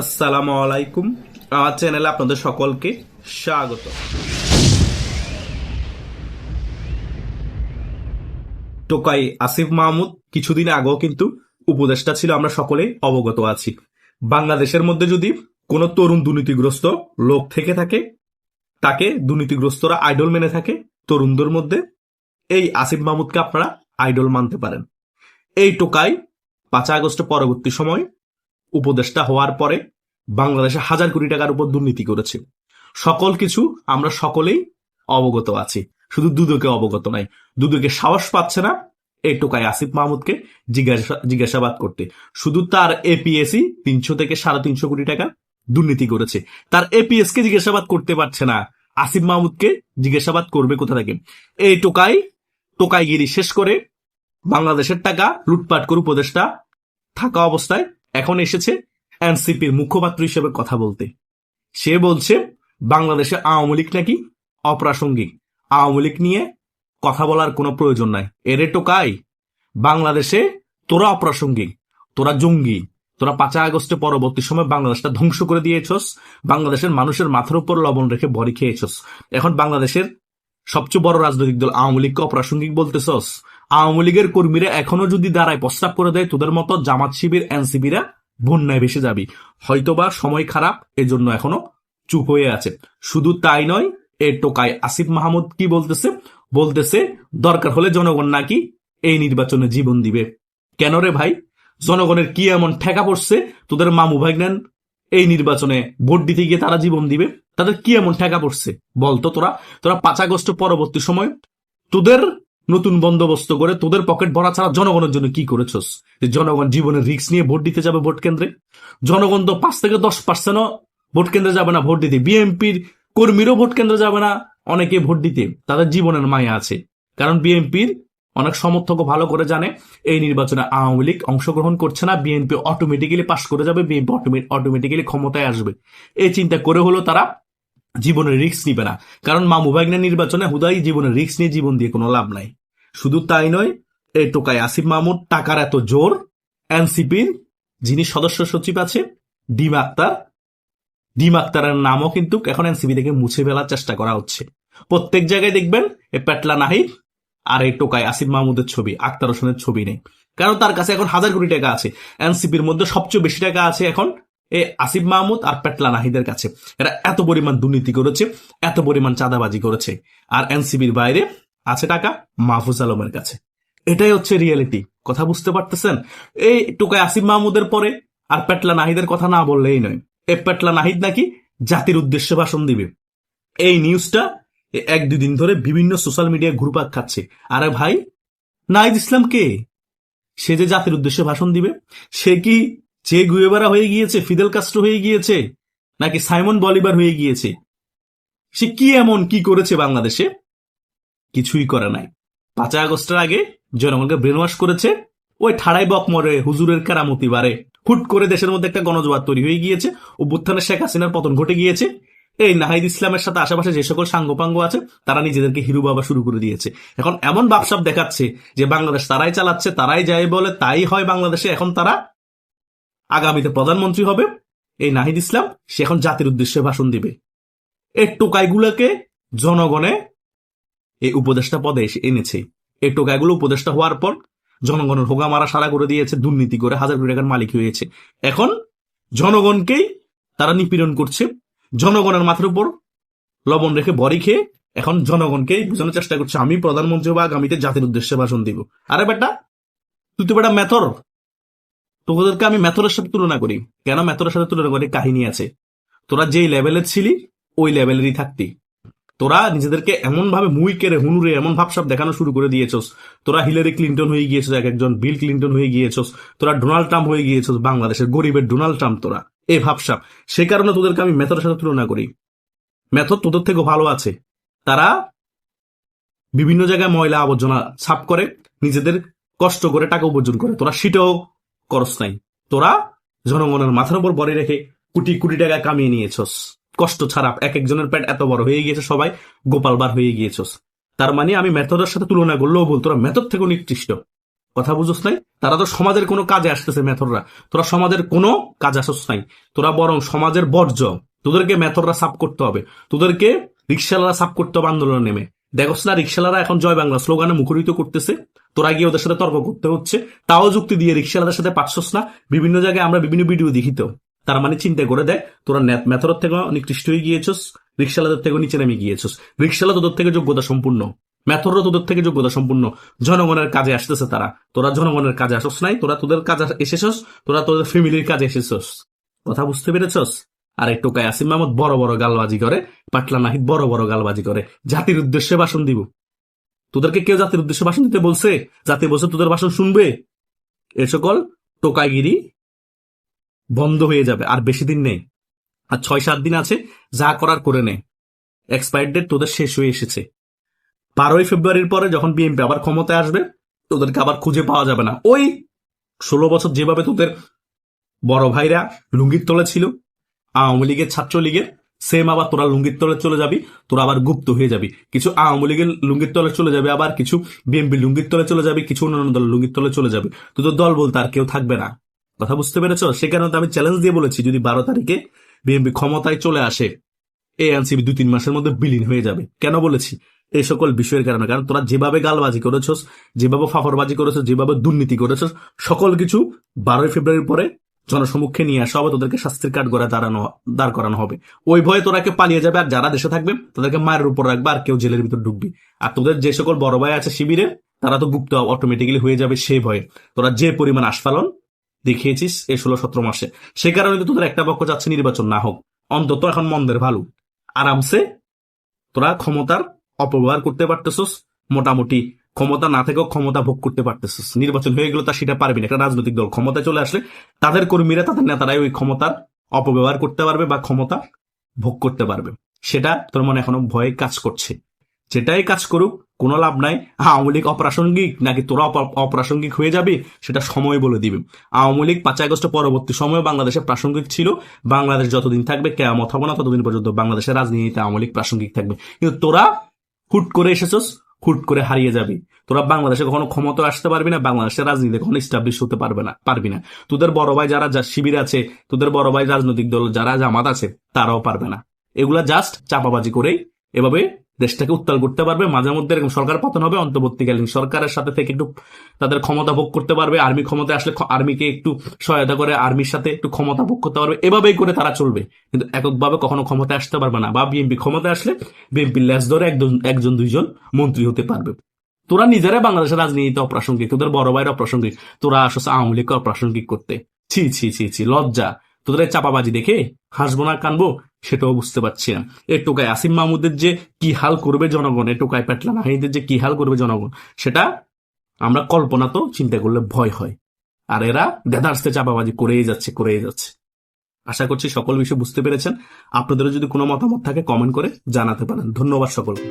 আসসালামু আলাইকুম। আমার চ্যানেলে আপনাদের সকলকে স্বাগত। টোকাই আসিফ মাহমুদ কিছুদিন আগেও কিন্তু উপদেষ্টা ছিল, আমরা সকলেই অবগত আছি। বাংলাদেশের মধ্যে যদি কোনো তরুণ দুর্নীতিগ্রস্ত লোক থেকে থাকে, তাকে দুর্নীতিগ্রস্তরা আইডল মেনে থাকে তরুণদের মধ্যে, এই আসিফ মাহমুদকে আপনারা আইডল মানতে পারেন। এই টোকাই 5 আগস্ট পরবর্তী সময় উপদেষ্টা হওয়ার পরে বাংলাদেশে হাজার কোটি টাকার উপর দুর্নীতি করেছে। সকল কিছু আমরা সকলেই অবগত আছি, শুধু দুদকে অবগত নাই। দুদকে সাহস পাচ্ছে না এই টোকাই আসিফ মাহমুদকে জিজ্ঞাসাবাদ করতে। শুধু তার এপিএসই 300 থেকে 350 কোটি টাকা দুর্নীতি করেছে, তার এপিএস কে জিজ্ঞাসাবাদ করতে পারছে না। আসিফ মাহমুদকে জিজ্ঞাসাবাদ করবে কোথা থেকে? এই টোকাইগিরি শেষ করে বাংলাদেশের টাকা লুটপাট করে উপদেষ্টা থাকা অবস্থায় এখন এসেছে এনসিপির মুখপাত্র হিসেবে কথা বলতে। সে বলছে বাংলাদেশে আওয়ামী লীগ নাকি অপ্রাসঙ্গিক, আওয়ামী লীগ নিয়ে কথা বলার কোনো প্রয়োজন নাই। এরে টোকাই, বাংলাদেশে তোরা অপ্রাসঙ্গিক, তোরা জঙ্গি, তোরা 5 আগস্টে পরবর্তী সময় বাংলাদেশটা ধ্বংস করে দিয়েছস, বাংলাদেশের মানুষের মাথার উপর লবণ রেখে বড়ি খেয়েছস। এখন বাংলাদেশের সবচেয়ে বড় রাজনৈতিক দল আওয়ামী লীগকে অপ্রাসঙ্গিক বলতেছস। আওয়ামী লীগের কর্মীরা এখনো যদি দাঁড়ায় প্রস্তাব করে দেয়, তোদের মতো জামাত শিবির এনসিপিরা বন্যায় ভেসে যাবি। হয়তোবা সময় খারাপ, এজন্য এখনো চুপ হয়ে আছে। শুধু তাই নয়, এ টোকাই আসিফ মাহমুদ কি বলতেছে দরকার হলে জনগণ নাকি এই নির্বাচনে জীবন দিবে। কেন রে ভাই? জনগণের কি এমন ঠেকা পড়ছে তোদের মামু ভাগ্নেন এই নির্বাচনে ভোট দিতে গিয়ে তারা জীবন দিবে? তাদের কি এমন ঠেকা পড়ছে বলতো? তোরা 5 আগস্ট পরবর্তী সময় তোদের নতুন বন্দোবস্ত করে তোদের পকেট ভরা ছাড়া জনগণের জন্য কি করেছস? যে জনগণ জীবনের রিস্ক নিয়ে ভোট দিতে যাবে ভোট কেন্দ্রে? জনগণ তো 5 থেকে 10% ভোট কেন্দ্রে যাবে না ভোট দিতে। বিএনপির কর্মীরও ভোট কেন্দ্রে যাবে না অনেকে ভোট দিতে, তাদের জীবনের মায়া আছে। কারণ বিএনপির অনেক সমর্থক ভালো করে জানে এই নির্বাচনে আওয়ামী লীগ অংশগ্রহণ করছে না, বিএনপি অটোমেটিক্যালি পাশ করে যাবে, বিএনপি অটোমেটিক্যালি ক্ষমতায় আসবে। এই চিন্তা করে হলো তারা জীবনের রিস্ক নিবে না। কারণ মামু ভাগ্নের নির্বাচনে হুদাই জীবনের রিস্ক নিয়ে জীবন দিয়ে কোনো লাভ নাই। শুধু তাই নয়, এই টোকাই আসিফ মাহমুদ টাকার এত জোর, এনসিপির যিনি সদস্য সচিব আছে ডিম আক্তারের নামও কিন্তু এখন এনসিপি থেকে মুছে ফেলার চেষ্টা করা হচ্ছে। প্রত্যেক জায়গায় দেখবেন এই পেটলা নাহিদ আর এই টোকাই আসিফ মাহমুদের ছবি, আক্তার হোসেনের ছবি নেই। কারণ তার কাছে এখন হাজার কোটি টাকা আছে। এনসিপির মধ্যে সবচেয়ে বেশি টাকা আছে এখন এই আসিফ মাহমুদ আর পেটলা নাহিদের কাছে। এরা এত পরিমাণ দুর্নীতি করেছে, এত পরিমাণ চাঁদাবাজি করেছে। আর এনসিপির বাইরে আছে টাকা মাহফুজ আলমের কাছে। এটাই হচ্ছে রিয়েলিটি। কথা বুঝতে পারতেছেন? এই টোকাই আসিফ মাহমুদের পরে আর পেটলা নাহিদের কথা না বললেই নয়। এই পেটলা নাহিদ নাকি জাতির উদ্দেশ্যে ভাষণ দিবে। এই নিউজটা 1-2 দিন ধরে বিভিন্ন সোশ্যাল মিডিয়ায় ঘুরপাক খাচ্ছে। আরে ভাই, নাহিদ ইসলাম কে? সে যে জাতির উদ্দেশ্যে ভাষণ দিবে? সে কি চে গুয়েভারা হয়ে গিয়েছে, ফিদেল কাস্ট্রো হয়ে গিয়েছে, নাকি সাইমন বলিভার হয়ে গিয়েছে? সে কি এমন কি করেছে বাংলাদেশে? কিছুই করে নাই। 5 আগস্টের আগে জনগণকে ব্রেন ওয়াশ করেছে, ওই ঠাড়াই বক মরে হুজুরের কেরামতি বারে। হুট করে দেশের মধ্যে একটা গণজোয়ার তৈরি হয়ে গিয়েছে, অভ্যুত্থানে শেখ হাসিনার পতন ঘটে গিয়েছে। এই নাহিদ ইসলামের সাথে আশেপাশে যে সকল সাঙ্গপাঙ্গ আছে তারা নিজেদেরকে হিরো বাবা শুরু করে দিয়েছে। এখন এমন ভাবসাব দেখাচ্ছে যে বাংলাদেশ তারাই চালাচ্ছে, তারাই যাই বলে তাই হয় বাংলাদেশে। এখন তারা আগামীতে প্রধানমন্ত্রী হবে। এই নাহিদ ইসলাম সে এখন জাতির উদ্দেশ্যে ভাষণ দিবে। এই টোকাইগুলোকে জনগণে এই উপদেষ্টা পদে এসে এনেছে। এই টোকাইগুলো উপদেষ্টা হওয়ার পর জনগণের হোগা মারা সারা করে দিয়েছে, দুর্নীতি করে হাজার কোটি টাকার মালিক হয়েছে। এখন জনগণকেই তারা নিপীড়ন করছে, জনগণের মাথার উপর লবণ রেখে বড়ি খেয়ে এখন জনগণকেই বোঝানোর চেষ্টা করছে আমি প্রধানমন্ত্রী বা আগামীতে জাতির উদ্দেশ্যে ভাষণ দিব। আরে বেটা, তুই তো বেটা মেথর, তোদেরকে আমি মেথরের সাথে তুলনা করি। কেন মেথরের সাথে তুলনা করি? কাহিনী আছে। তোরা যেই লেভেলের ছিলি ওই লেভেলেরই থাকতি। তোরা নিজেদেরকে এমন ভাবে মুই কেড়ে হুনুরে এমন ভাবসাব দেখানো শুরু করে দিয়েছস। তোরা হিলারি ক্লিন্টন হয়ে গিয়েছস, এক একজন বিল ক্লিন্টন হয়ে গিয়েছস, তোরা ডোনাল্ড ট্রাম্প হয়ে গিয়েছস, বাংলাদেশের গরিবের ডোনাল্ড ট্রাম্প তোরা। এই ভাবসাব, সে কারণে তোদেরকে আমি মেথরের সাথে তুলনা করি। মেথড তোদের থেকে ভালো আছে। তারা বিভিন্ন জায়গায় ময়লা আবর্জনা ছাপ করে, নিজেদের কষ্ট করে টাকা উপার্জন করে। তোরা সেটাও করস নাই। তোরা জনগণের মাথার উপর বড়ি রেখে কোটি কোটি টাকা কামিয়ে নিয়েছস কষ্ট ছাড়া। এক একজনের পেট এত বড় হয়ে গিয়েছে, সবাই গোপাল বার হয়ে গিয়েছস। তার মানে আমি মেথডের সাথে তুলনা করলেও বল, তোরা মেথড থেকেও নিকৃষ্ট। কথা বুঝোস নাই? তারা তো সমাজের কোনো কাজে আসতেছে মেথররা, তোরা সমাজের কোনো কাজ আসস নাই, তোরা বরং সমাজের বর্জ্য। তোদেরকে মেথররা সাপ করতে হবে, তোদেরকে রিক্সাওয়ালারা সাপ করতে হবে আন্দোলনে নেমে। দেখোস না রিক্সাওয়ালারা এখন জয় বাংলা স্লোগানে মুখরিত করতেছে, তোরা গিয়ে ওদের সাথে তর্ক করতে হচ্ছে, তাও যুক্তি দিয়ে রিক্সাওয়ালাদের সাথে পারছস না। বিভিন্ন জায়গায় আমরা বিভিন্ন ভিডিও দেখি তো, তার মানে চিন্তা করে দেয় তোরা মেথরের থেকে নিকৃষ্ট হয়ে গিয়েছস, রিক্সাওয়ালাদের থেকে নিচে নেমে গিয়েছস। রিক্সাওয়ালা তোদের থেকে যোগ্যতা সম্পূর্ণ, মেথরও তোদের থেকে যোগ্যতা সম্পূর্ণ। জনগণের কাজে আসতেছে তারা, তোরা জনগণের কাজে আসস নাই, তোরা তোদের কাজে এসেছস, তোরা তোদের ফ্যামিলির কাজে এসেছস। কথা বুঝতে পেরেছস? আর এই টোকাই আসিফ মাহমুদ বড় বড় গালবাজি করে, পাটলা নাহিদ বড় বড় গালবাজি করে, জাতির উদ্দেশ্যে ভাষণ দিব। তোদেরকে কেউ জাতির উদ্দেশ্যে ভাষণ দিতে বলছে? জাতি বলছে তোদের ভাষণ শুনবে? এ সকল টোকাইগিরি বন্ধ হয়ে যাবে, আর বেশি দিন নেই, আর 6-7 দিন আছে, যা করার করে নে। এক্সপায়ার ডেট তোদের শেষ হয়ে এসেছে। 12ই ফেব্রুয়ারির পরে যখন বিএনপি আবার ক্ষমতায় আসবে, তোদেরকে আবার খুঁজে পাওয়া যাবে না। ওই 16 বছর যেভাবে তোদের বড় ভাইরা লুঙ্গির তলে ছিল, আওয়ামী লীগের ছাত্রলীগের, সেম আবার তোরা লুঙ্গির তলে চলে যাবি, তোরা আবার গুপ্ত হয়ে যাবি। কিছু আওয়ামী লীগের লুঙ্গির তলে চলে যাবে, আবার কিছু বিএনপি লুঙ্গির তলে চলে যাবে, কিছু অন্যান্য দলের লুঙ্গির তলে চলে যাবে। তোদের দল বলতে আর কেউ থাকবে না। কথা বুঝতে পেরেছ? সে কারণে আমি চ্যালেঞ্জ দিয়ে বলেছি, যদি 12 তারিখে বিএনপি ক্ষমতায় চলে আসে, এনসিপি 2-3 মাসের মধ্যে বিলীন হয়ে যাবে। কেন বলেছি? এই সকল বিষয়ের কারণে। কারণ তোরা যেভাবে গালবাজি করেছস, যেভাবে ফাফরবাজি করেছস, যেভাবে দুর্নীতি করেছস, সকল কিছু 12ই ফেব্রুয়ারির পরে জনসমক্ষে নিয়ে আসা হবে, তোদেরকে শাস্তির কাঠ গড়ায় দাঁড় করানো হবে। ওই ভয়ে তোরাকে পালিয়ে যাবে, আর যারা দেশে থাকবে তাদেরকে মায়ের উপর রাখবে, আর কেউ জেলের ভিতর ঢুকবি। আর তোদের যে সকল বড় ভাই আছে শিবিরে, তারা তো গুপ্ত অটোমেটিক্যালি হয়ে যাবে সেই ভয়ে। তোরা যে পরিমাণ আস্ফালন দেখিয়েছিস এই 16-17 মাসে, সে কারণে তো তোদের একটা পক্ষ যাচ্ছে নির্বাচন না হোক, অন্তত এখন মন্দের ভালো আরামসে তোরা ক্ষমতার অপব্যবহার করতে পারতেছস। মোটামুটি ক্ষমতা না থেকেও ক্ষমতা ভোগ করতে পারতেছস। নির্বাচন হয়ে গেল তা সেটা পারবি না। একটা রাজনৈতিক দল ক্ষমতায় চলে আসলে তাদের কর্মীরা, তাদের নেতারাই ওই ক্ষমতার অপব্যবহার করতে পারবে বা ক্ষমতা ভোগ করতে পারবে। সেটা তোর মনে এখনো ভয়ে কাজ করছে। যেটাই কাজ করুক কোনো লাভ নাই। আওয়ামী লীগ অপ্রাসঙ্গিক নাকি তোরা অপ্রাসঙ্গিক হয়ে যাবে, সেটা সময় বলে দিবে। আওয়ামী লীগ 5 আগস্ট পরবর্তী সময়ে বাংলাদেশে প্রাসঙ্গিক ছিল। বাংলাদেশ যতদিন থাকবে, কেয়ামত হবে না ততদিন পর্যন্ত বাংলাদেশের রাজনীতিতে আওয়ামী লীগ প্রাসঙ্গিক থাকবে। কিন্তু তোরা হুট করে এসেছস, হুট করে হারিয়ে যাবি। তোরা বাংলাদেশে কখনো ক্ষমতা আসতে পারবি না, বাংলাদেশের রাজনীতি কখনো স্টাবলিশ হতে পারবি না। তোদের বড় ভাই যারা শিবির আছে, তোদের বড় ভাই রাজনৈতিক দল যারা জামাত আছে, তারাও পারবে না। এগুলা জাস্ট চাপাবাজি করেই এভাবে দেশটাকে উত্তাল করতে পারবে। মাঝে মধ্যে এরকম সরকার পতন হবে, অন্তর্বর্তীকালীন সরকারের সাথে থেকে একটু তাদের ক্ষমতা ভোগ করতে পারবে। আর্মি ক্ষমতায় আসলে আর্মিকে একটু সহায়তা করে আর্মির সাথে একটু ক্ষমতা ভোগ করতে পারবে। এভাবেই করে তারা চলবে, কিন্তু এককভাবে কখনো ক্ষমতায় আসতে পারবে না। বা বিএনপি ক্ষমতায় আসলে বিএনপির লেজ ধরে একজন 2জন মন্ত্রী হতে পারবে। তোরা নিজেরাই বাংলাদেশের রাজনীতিতে অপ্রাসঙ্গিক, তোদের বড় ভাইয়ের অপ্রাসঙ্গিক, তোরা আসলে আওয়ামী লীগকে অপ্রাসঙ্গিক করতে। ছি ছি ছি ছি, লজ্জা। তোদের চাপাবাজি দেখে হাসবো না কানবো সেটাও বুঝতে পারছি না। এই টোকাই আসিফ মাহমুদের যে কি হাল করবে জনগণ, এই টোকাই পেটলা নাহিদের যে কি হাল করবে জনগণ, সেটা আমরা কল্পনা তো চিন্তা করলে ভয় হয়। আর এরা দেদারস্তে চাপাবাজি করেই যাচ্ছে। আশা করছি সকল বিষয় বুঝতে পেরেছেন। আপনাদেরও যদি কোনো মতামত থাকে কমেন্ট করে জানাতে পারেন। ধন্যবাদ সকলকে।